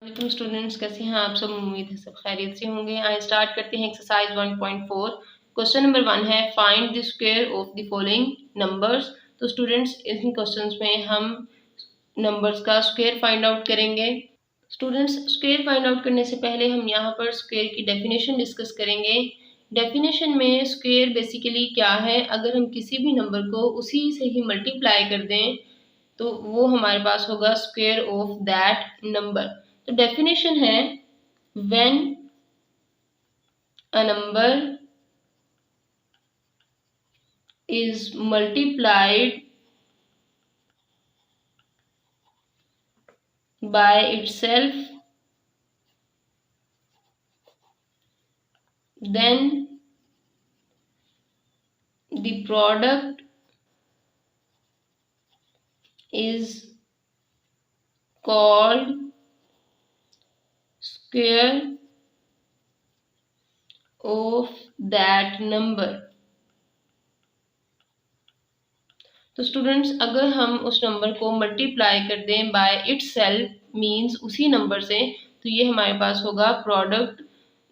Welcome students, कैसे हैं आप सब। उम्मीद है सब खैरियत से होंगे। आइए स्टार्ट करते हैं एक्सरसाइज 1.4। क्वेश्चन नंबर 1 है find the square of the following numbers. तो स्टूडेंट्स इन क्वेश्चंस में हम नंबर्स का स्क्वायर फाइंड आउट करेंगे। स्टूडेंट्स स्क्वायर फाइंड आउट करने से पहले हम यहाँ पर स्क्वायर की डेफिनेशन डिस्कस करेंगे। डेफिनेशन में स्क्वायर बेसिकली क्या है, अगर हम किसी भी नंबर को उसी से ही मल्टीप्लाई कर दें तो वो हमारे पास होगा स्क्वायर ऑफ दैट नंबर। तो डेफिनेशन है when a number is multiplied by itself then the product is called square of that number। तो स्टूडेंट्स अगर हम उस नंबर को मल्टीप्लाई कर दें बाय इटसेल्फ मींस उसी नंबर से, तो ये हमारे पास होगा प्रोडक्ट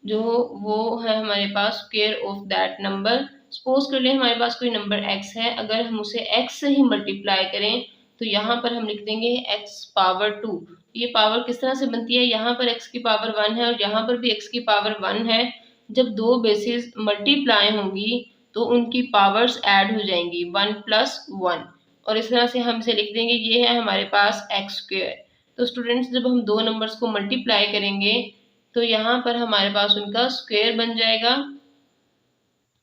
जो वो है हमारे पास square of that number. Suppose कर ले हमारे पास कोई नंबर x है, अगर हम उसे x से ही मल्टीप्लाई करें तो यहाँ पर हम लिख देंगे x पावर 2। ये पावर किस तरह से बनती है, यहाँ पर x की पावर 1 है और यहाँ पर भी x की पावर 1 है। जब दो बेसिस मल्टीप्लाई होंगी तो उनकी पावर्स ऐड हो जाएंगी 1 + 1 और इस तरह से हम इसे लिख देंगे ये है हमारे पास x स्क्वायर। तो स्टूडेंट्स जब हम दो नंबर्स को मल्टीप्लाई करेंगे तो यहाँ पर हमारे पास उनका स्क्वायर बन जाएगा।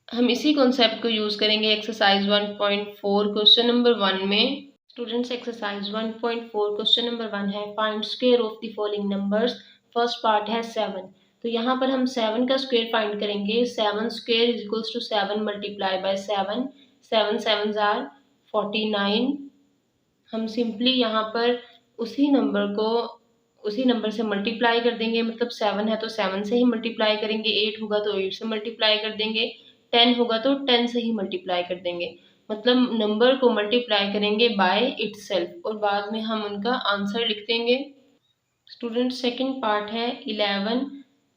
हम इसी कॉन्सेप्ट को यूज करेंगे एक्सरसाइज 1.4 क्वेश्चन नंबर 1 में। स्टूडेंट्स एक्सरसाइज 1.4 क्वेश्चन नंबर 1 है find square of the following numbers. First part है 7। तो यहाँ पर हम 7 का स्क्वायर फाइंड करेंगे। 7 square is equals to 7 multiply by 7। 7 7 are 49। हम सिंपली यहाँ पर उसी नंबर से मल्टीप्लाई कर देंगे, मतलब 7 है तो 7 से ही मल्टीप्लाई करेंगे, 8 होगा तो 8 से मल्टीप्लाई कर देंगे, 10 होगा तो 10 से ही मल्टीप्लाई कर देंगे। मतलब नंबर को मल्टीप्लाई करेंगे बाय इटसेल्फ और बाद में हम उनका आंसर लिख देंगे। स्टूडेंट सेकंड पार्ट है 11।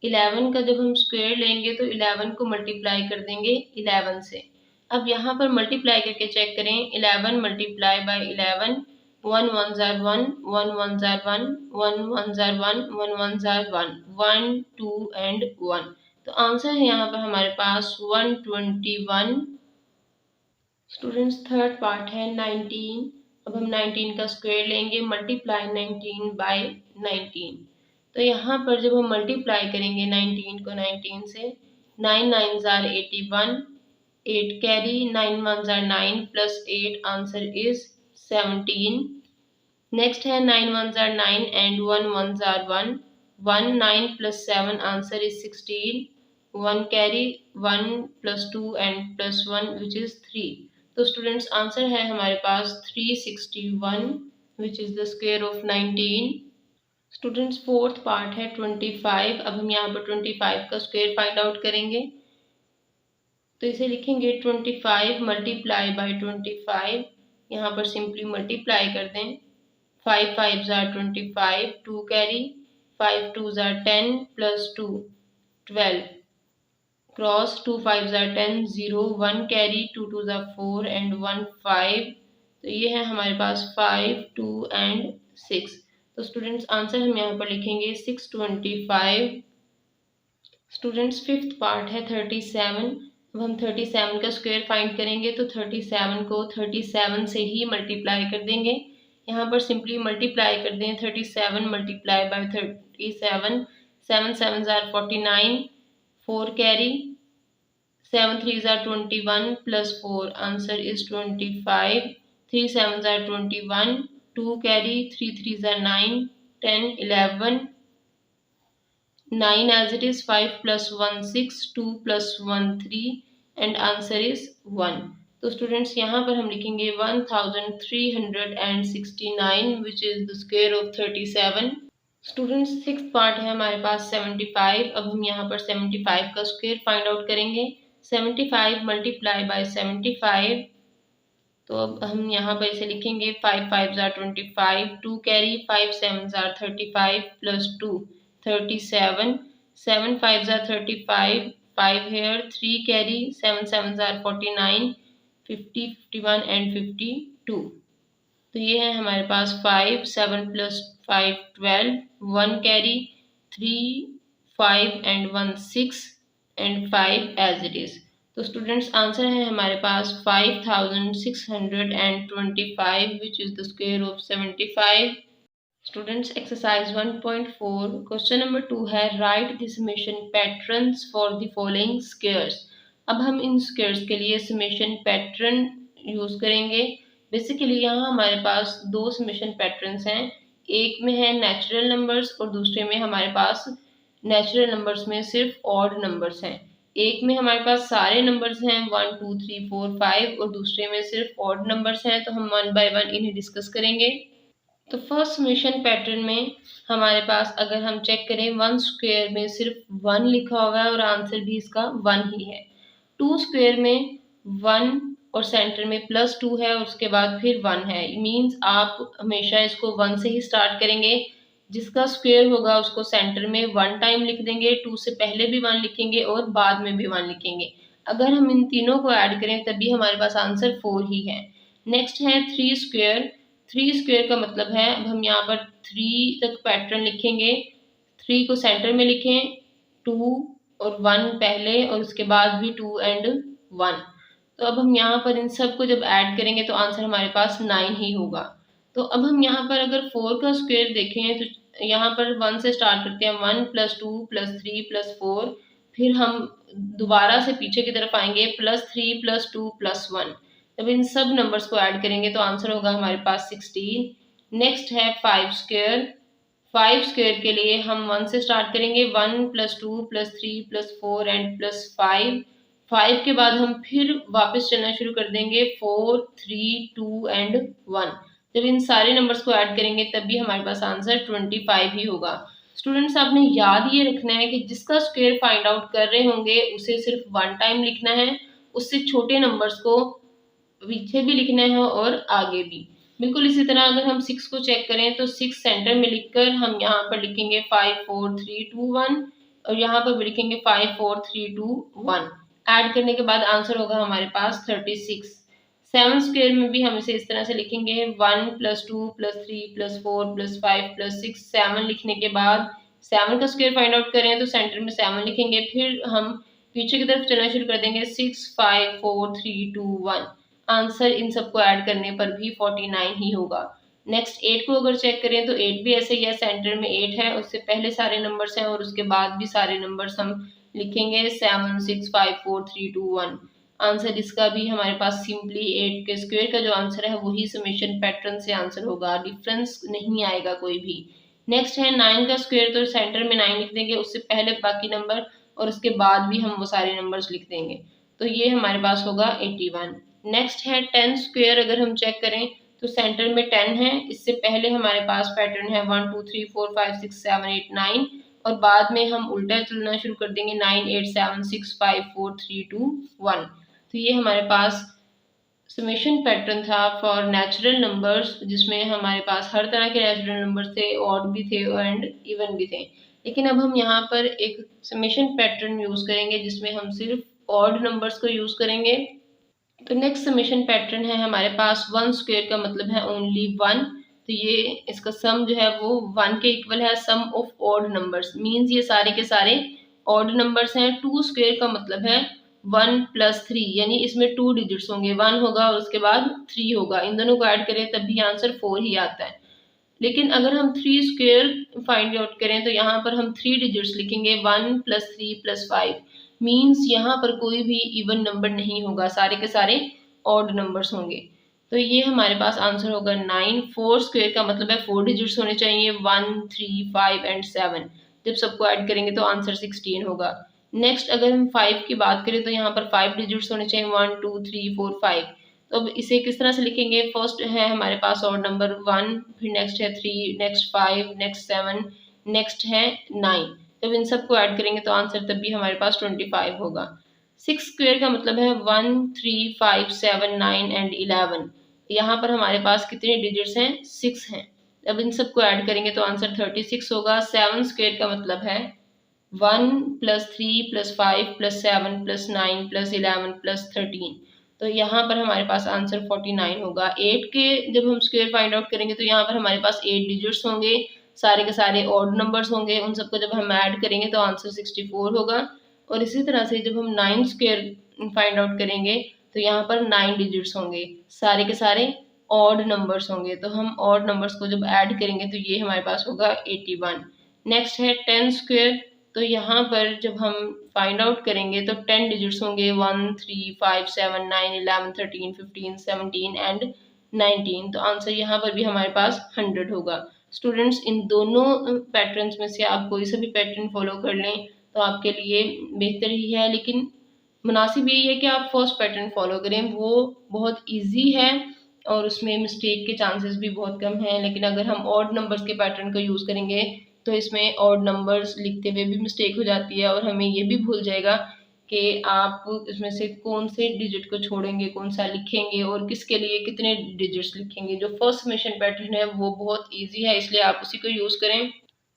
11 का जब हम स्क्वायर लेंगे तो 11 को मल्टीप्लाई कर देंगे 11 से। अब यहाँ पर मल्टीप्लाई करके चेक करें 11 multiply by 11। 1 1 jar 1, 1 1 jar 1, 1 1 jar 1, 1 1 jar 1, 1 2 and 1। तो आंसर है यहाँ पर हमारे पास 121। स्टूडेंट्स थर्ड पार्ट है 19। अब हम 19 का स्क्वायर लेंगे मल्टीप्लाई 19 बाय 19। तो यहाँ पर जब हम मल्टीप्लाई करेंगे 19 को 19 से, 9 9 jar 81, 8 carry, 9 1 jar 9 plus 8 answer is 17। Next है 9 1 jar 9 and 1 1 jar 1, 1 9 plus 7 answer is 16। 1 carry, 1 + 2 and plus 1 which is 3। तो स्टूडेंट्स आंसर है हमारे पास 361 विच is the square of 19। Students fourth part है 25। अब हम यहाँ पर 25 का स्क्वायर फाइंड आउट करेंगे। तो इसे लिखेंगे 25 मल्टीप्लाई बाय 25। यहाँ पर सिंपली मल्टीप्लाई कर दें। 5 5 जार 25, 2 carry, 5 2 jar 10 plus 2 12 cross, 2 5 jar 10 0, 1 carry, 2 2 jar 4 and 1 5। तो ये है हमारे पास 5 2 एंड 6। तो स्टूडेंट्स आंसर हम यहाँ पर लिखेंगे 625। स्टूडेंट्स फिफ्थ पार्ट है 37। अब हम 37 का स्क्वायर फाइंड करेंगे तो 37 को 37 से ही मल्टीप्लाई कर देंगे। यहाँ पर सिंपली मल्टीप्लाई कर दें 37 मल्टीप्लाई बाय 37। 7 7 जार 49, 4 carry, 7 3 jar 21 plus 4 answer is 25। 3 7 jar 21, 2 carry, 3 3 jar 9, 10 11, 9 as it is, 5 + 1 6, 2 + 1 3 and answer is 1। तो स्टूडेंट्स यहाँ पर हम लिखेंगे 1369 which is the square of 37। Students six part है हमारे पास 75। अब हम यहाँ पर 75 का स्क्वायर फाइंड आउट करेंगे। 75 मल्टीप्लाई बाय 75। तो अब हम यहाँ पर इसे लिखेंगे 5 5 जार 25, 2 कैरी, 5 7 जार 35 प्लस 2 37, 7 5 जार 35, 5 here, 3 कैरी, 7 7 जार 49, 50 51 एंड 52। तो ये है हमारे पास 5 7 plus 5 12, 1 carry, 3 5 and 1 6 and 5 as it is. तो स्टूडेंट्स आंसर है हमारे पास 5625 which is the square of 75। Students exercise 1.4 question number 2 है right the summation patterns for the following squares. अब हम इन स्क्वायर्स के लिए समेशन पैटर्न यूज करेंगे। बेसिकली यहाँ हमारे पास दो समेशन पैटर्न्स हैं, एक में है नेचुरल नंबर्स और दूसरे में हमारे पास नेचुरल नंबर्स में सिर्फ ऑड नंबर्स हैं। एक में हमारे पास सारे नंबर्स हैं 1 2 3 4 5 और दूसरे में सिर्फ ऑड नंबर्स हैं। तो हम वन बाय वन इन्हें डिस्कस करेंगे। तो फर्स्ट समेशन पैटर्न में हमारे पास अगर हम चेक करें 1 स्क्वायर में सिर्फ 1 लिखा हुआ है और आंसर भी इसका 1 ही है। 2 स्क्वायर में 1 और सेंटर में +2 है और उसके बाद फिर 1 है। मींस आप हमेशा इसको 1 से ही स्टार्ट करेंगे। जिसका स्क्वायर होगा उसको सेंटर में 1 टाइम लिख देंगे, 2 से पहले भी 1 लिखेंगे और बाद में भी 1 लिखेंगे। अगर हम इन तीनों को ऐड करें तभी हमारे पास आंसर 4 ही है। नेक्स्ट है 3 स्क्वायर। 3 स्क्वायर का मतलब है अब हम यहाँ पर 3 तक पैटर्न लिखेंगे। 3 को सेंटर में लिखें, 2 और 1 पहले और उसके बाद भी 2 एंड 1। तो अब हम यहाँ पर इन सब को जब ऐड करेंगे तो आंसर हमारे पास 9 ही होगा। तो अब हम यहाँ पर अगर 4 का स्क्वायर देखें तो यहाँ पर 1 से स्टार्ट करते हैं, 1 + 2 + 3 + 4, फिर हम दोबारा से पीछे की तरफ आएंगे +3 + 2 + 1। जब इन सब नंबर्स को ऐड करेंगे तो आंसर होगा हमारे पास 16। नेक्स्ट है 5 स्क्वायर। 5 स्क्वायर के लिए हम 1 से स्टार्ट करेंगे, 1 + 2 + 3 + 4 एंड +5। 5 के बाद हम फिर वापस चलना शुरू कर देंगे 4 3 2 एंड 1। जब इन सारे नंबर्स को ऐड करेंगे तब भी हमारे पास आंसर 25 ही होगा। स्टूडेंट्स आपने याद ये रखना है कि जिसका स्क्वायर फाइंड आउट कर रहे होंगे उसे सिर्फ 1 टाइम लिखना है, उससे छोटे नंबर्स को पीछे भी लिखना है और आगे भी। बिल्कुल इसी तरह अगर हम 6 को चेक करें तो 6 सेंटर में लिखकर हम यहाँ पर लिखेंगे 5 4 3 2 1 और यहाँ पर भी लिखेंगे 5 4 3 2 1। ऐड करने के बाद आंसर होगा हमारे पास 36। 7 स्क्वायर में भी हम इसे इस तरह से लिखेंगे 1 + 2 + 3 + 4 + 5 + 6। 7 लिखने के बाद 7 का स्क्वायर फाइंड आउट करें तो सेंटर में 7 लिखेंगे, फिर हम पीछे की तरफ चलना शुरू कर देंगे 6 5 4 3 2 1। आंसर इन सबको ऐड करने पर भी 49 ही होगा। नेक्स्ट 8 को अगर चेक करें तो 8 भी ऐसे ही है, सेंटर में 8 है, उससे पहले सारे नंबर्स हैं और उसके बाद भी सारे नंबर्स हम लिखेंगे 7 6 5 4 3 2 1। आंसर इसका भी हमारे पास सिंपली 8 के स्क्वायर का जो आंसर है वही समेशन पैटर्न से आंसर होगा, डिफरेंस नहीं आएगा कोई भी। नेक्स्ट है 9 का स्क्वायर। तो सेंटर में 9 लिख देंगे, उससे पहले बाकी नंबर और उसके बाद भी हम वो सारे नंबर्स लिख देंगे। तो ये हमारे पास होगा 81। नेक्स्ट है 10 स्क्वायर। अगर हम चेक करें तो सेंटर में 10 है, इससे पहले हमारे पास पैटर्न है 1 2 3 4 5 6 7 8 9 और बाद में हम उल्टा चलना शुरू कर देंगे 9 8 7 6 5 4 3 2 1। तो ये हमारे पास समेशन पैटर्न था फॉर नेचुरल नंबर्स, जिसमें हमारे पास हर तरह के नेचुरल नंबर्स थे, ऑड भी थे एंड इवन भी थे। लेकिन अब हम यहाँ पर एक समेशन पैटर्न यूज करेंगे जिसमें हम सिर्फ ऑड नंबर्स को यूज करेंगे। तो नेक्स्ट समेशन पैटर्न है हमारे पास 1 स्क्वायर का मतलब है ओनली 1। तो ये इसका सम जो है वो 1 के इक्वल है, सम ऑफ ऑड नंबर्स, मींस ये सारे के सारे ऑड नंबर्स हैं। 2 स्क्वायर का मतलब है 1 + 3, यानी इसमें 2 डिजिट्स होंगे, 1 होगा और उसके बाद 3 होगा। इन दोनों को ऐड करें तब भी आंसर 4 ही आता है। लेकिन अगर हम 3 स्क्वायर फाइंड आउट करें तो यहाँ पर हम 3 डिजिट्स लिखेंगे, 1 + 3 + 5। मींस यहाँ पर कोई भी इवन नंबर नहीं होगा, सारे के सारे ऑड नंबर्स होंगे। तो ये हमारे पास आंसर होगा 9। 4 स्क्वायर का मतलब है 4 डिजिट्स होने चाहिए, 1 3 5 एंड 7। जब सबको ऐड करेंगे तो आंसर 16 होगा। नेक्स्ट अगर हम 5 की बात करें तो यहाँ पर 5 डिजिट्स होने चाहिए, 1 2 3 4 5। तो अब इसे किस तरह से लिखेंगे, फर्स्ट है हमारे पास ऑड नंबर 1, फिर नेक्स्ट है 3, नेक्स्ट 5, नेक्स्ट 7, नेक्स्ट है 9। जब इन सबको ऐड करेंगे तो आंसर तब भी हमारे पास 25 होगा। 6 स्क्वायर का मतलब है 1, 3, 5, 7, 9 एंड 11। यहाँ पर हमारे पास कितने डिजिट्स हैं? 6 हैं। अब इन सबको ऐड करेंगे तो आंसर 36 होगा। 7 स्क्वायर का मतलब है 1 + 3 + 5 + 7 + 9 + 11 + 13। तो यहाँ पर हमारे पास आंसर 49 होगा। 8 के जब हम स्क्वायर फाइंड आउट करेंगे तो यहाँ पर हमारे पास 8 डिजिट्स होंगे, सारे के सारे ऑड नंबर्स होंगे, उन सबको जब हम ऐड करेंगे तो आंसर 64 होगा। और इसी तरह से जब हम 9 स्क्वायर फाइंड आउट करेंगे तो यहाँ पर 9 डिजिट्स होंगे, सारे के सारे ऑड नंबर्स होंगे, तो हम ऑड नंबर्स को जब ऐड करेंगे तो ये हमारे पास होगा 81। नेक्स्ट है 10 स्क्वायर। तो यहाँ पर जब हम फाइंड आउट करेंगे तो 10 डिजिट्स होंगे, 1, 3, 5, 7, 9, 11, 13, 15, 17 एंड 19। तो आंसर यहाँ पर भी हमारे पास 100 होगा। स्टूडेंट्स, इन दोनों पैटर्न्स में से आप कोई सा भी पैटर्न फॉलो कर लें तो आपके लिए बेहतर ही है, लेकिन मुनासिब यही है कि आप फर्स्ट पैटर्न फॉलो करें, वो बहुत ईजी है और उसमें मिस्टेक के चांसेस भी बहुत कम हैं। लेकिन अगर हम ऑड नंबर्स के पैटर्न को यूज़ करेंगे तो इसमें ऑड नंबर्स लिखते हुए भी मिस्टेक हो जाती है और हमें ये भी भूल जाएगा कि आप इसमें से कौन से डिजिट को छोड़ेंगे, कौन सा लिखेंगे और किसके लिए कितने डिजिट्स लिखेंगे। जो फर्स्ट समेशन पैटर्न है वो बहुत ईजी है, इसलिए आप उसी को यूज़ करें।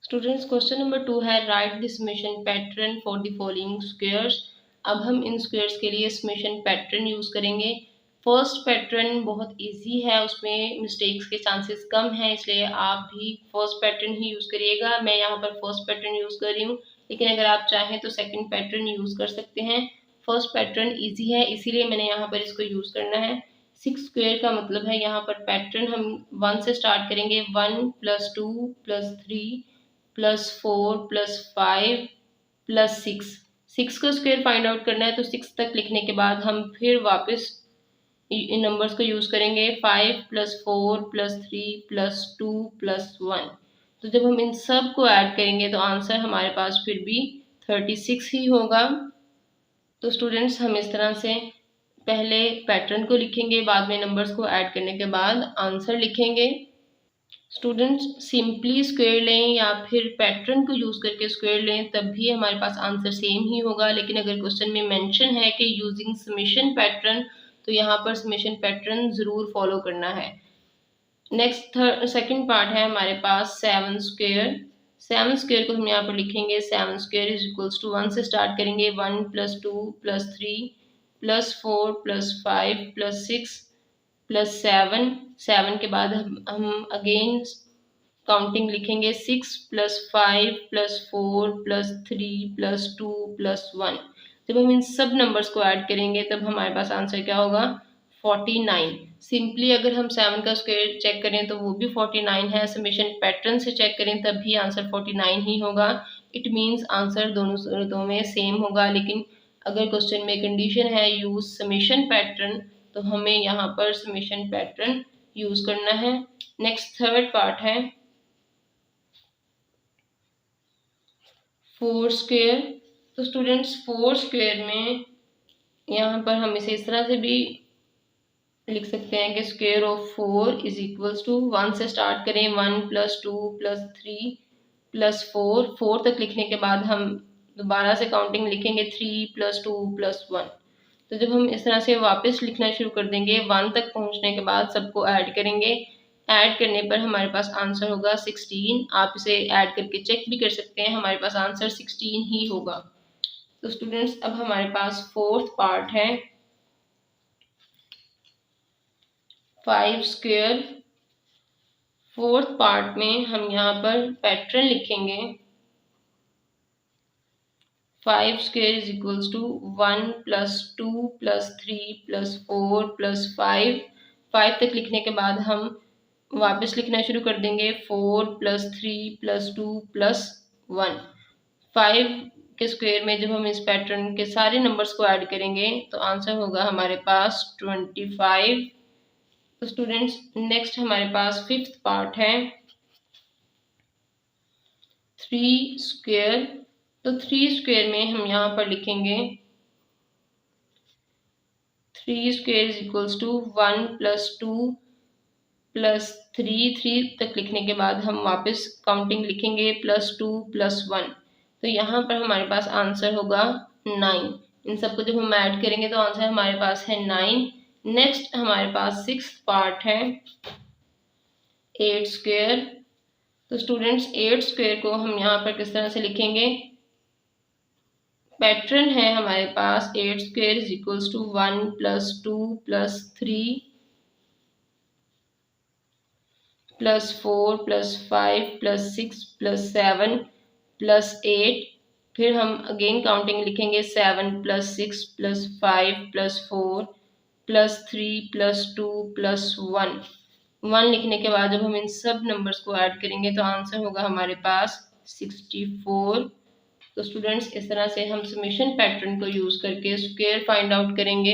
स्टूडेंट्स, क्वेश्चन नंबर 2 है right the summation pattern for the following squares. अब हम इन स्क्वायर्स के लिए समेशन पैटर्न यूज़ करेंगे। फर्स्ट पैटर्न बहुत इजी है, उसमें मिस्टेक्स के चांसेस कम हैं, इसलिए आप भी फर्स्ट पैटर्न ही यूज़ करिएगा। मैं यहाँ पर फर्स्ट पैटर्न यूज़ कर रही हूँ, लेकिन अगर आप चाहें तो सेकंड पैटर्न यूज़ कर सकते हैं। फर्स्ट पैटर्न इजी है, इसीलिए मैंने यहाँ पर इसको यूज़ करना है। 6 स्क्वायर का मतलब है यहाँ पर पैटर्न हम 1 से स्टार्ट करेंगे। 1 + 2 + 3 + 4 + 5 + 6। 6 का स्क्वायर फाइंड आउट करना है, तो 6 तक लिखने के बाद हम फिर वापस इन नंबर्स को यूज़ करेंगे। 5 + 4 + 3 + 2 + 1। तो जब हम इन सब को ऐड करेंगे तो आंसर हमारे पास फिर भी 36 ही होगा। तो स्टूडेंट्स, हम इस तरह से पहले पैटर्न को लिखेंगे, बाद में नंबर्स को ऐड करने के बाद आंसर लिखेंगे। स्टूडेंट्स, सिंपली स्क्वायर लें या फिर पैटर्न को यूज़ करके स्क्वायर लें, तब भी हमारे पास आंसर सेम ही होगा। लेकिन अगर क्वेश्चन में मेंशन है कि यूजिंग समेशन पैटर्न, तो यहाँ पर समेशन पैटर्न ज़रूर फॉलो करना है। नेक्स्ट सेकंड पार्ट है हमारे पास 7 स्क्वायर। 7 स्क्वायर को हम यहाँ पर लिखेंगे 7 स्क्वायर = 1 से स्टार्ट करेंगे। 1 + 2 + 3 + 4 + 5 + 6 + 7। 7 के बाद हम अगेन काउंटिंग लिखेंगे। 6 + 5 + 4 + 3 + 2 + 1। जब हम इन सब नंबर्स को ऐड करेंगे तब हमारे पास आंसर क्या होगा? 49। सिंपली अगर हम 7 का स्क्वायर चेक करें तो वो भी 49 है। समेशन पैटर्न से चेक करें तब भी आंसर 49 ही होगा। इट मीन्स आंसर दोनों सूरतों में सेम होगा। लेकिन अगर क्वेश्चन में कंडीशन है यूज समेशन पैटर्न, तो हमें यहाँ पर समेशन पैटर्न यूज करना है। नेक्स्ट थर्ड पार्ट है 4 स्क्वायर। तो स्टूडेंट्स, 4 स्क्वायर में यहाँ पर हम इसे इस तरह से भी लिख सकते हैं कि स्क्वायर ऑफ 4 = 1 से स्टार्ट करें। 1 + 2 + 3 + 4। 4 तक लिखने के बाद हम दोबारा से काउंटिंग लिखेंगे 3 + 2 + 1। तो जब हम इस तरह से वापस लिखना शुरू कर देंगे, 1 तक पहुंचने के बाद सबको ऐड करेंगे। ऐड करने पर हमारे पास आंसर होगा 16। आप इसे ऐड करके चेक भी कर सकते हैं, हमारे पास आंसर 16 ही होगा। तो स्टूडेंट्स, अब हमारे पास फोर्थ पार्ट है 5 स्क्वायर। फोर्थ पार्ट में हम यहाँ पर पैटर्न लिखेंगे। 5 स्क्वायर = 1 + 2 + 3 + 4 + 5। 5 तक लिखने के बाद हम वापस लिखना शुरू कर देंगे। 4 + 3 + 2 + 1। 5 के स्क्वायर में जब हम इस पैटर्न के सारे नंबर्स को ऐड करेंगे तो आंसर होगा हमारे पास 25। तो स्टूडेंट्स, नेक्स्ट हमारे पास फिफ्थ पार्ट है 3 स्क्वायर। तो 3 स्क्वायर में हम यहाँ पर लिखेंगे 3 स्क्वायर = 1 + 2 + 3। 3 तक लिखने के बाद हम वापस काउंटिंग लिखेंगे +2 + 1। तो यहाँ पर हमारे पास आंसर होगा 9। इन सबको जब हम ऐड करेंगे तो आंसर हमारे पास है 9। नेक्स्ट हमारे पास 6th पार्ट है 8 स्क्वायर। तो स्टूडेंट्स 8 स्क्वायर को हम यहाँ पर किस तरह से लिखेंगे, पैटर्न है हमारे पास 8 स्क्वायर इज इक्वल्स टू 1 + 2 + 3 + 4 + 5 + 6 + 7 + 8। फिर हम अगेन काउंटिंग लिखेंगे 7 + 6 + 5 + 4 + 3 + 2 + 1। 1 लिखने के बाद जब हम इन सब नंबर्स को ऐड करेंगे तो आंसर होगा हमारे पास 64। तो स्टूडेंट्स इस तरह से हम समेशन पैटर्न को यूज़ करके स्क्वायर फाइंड आउट करेंगे।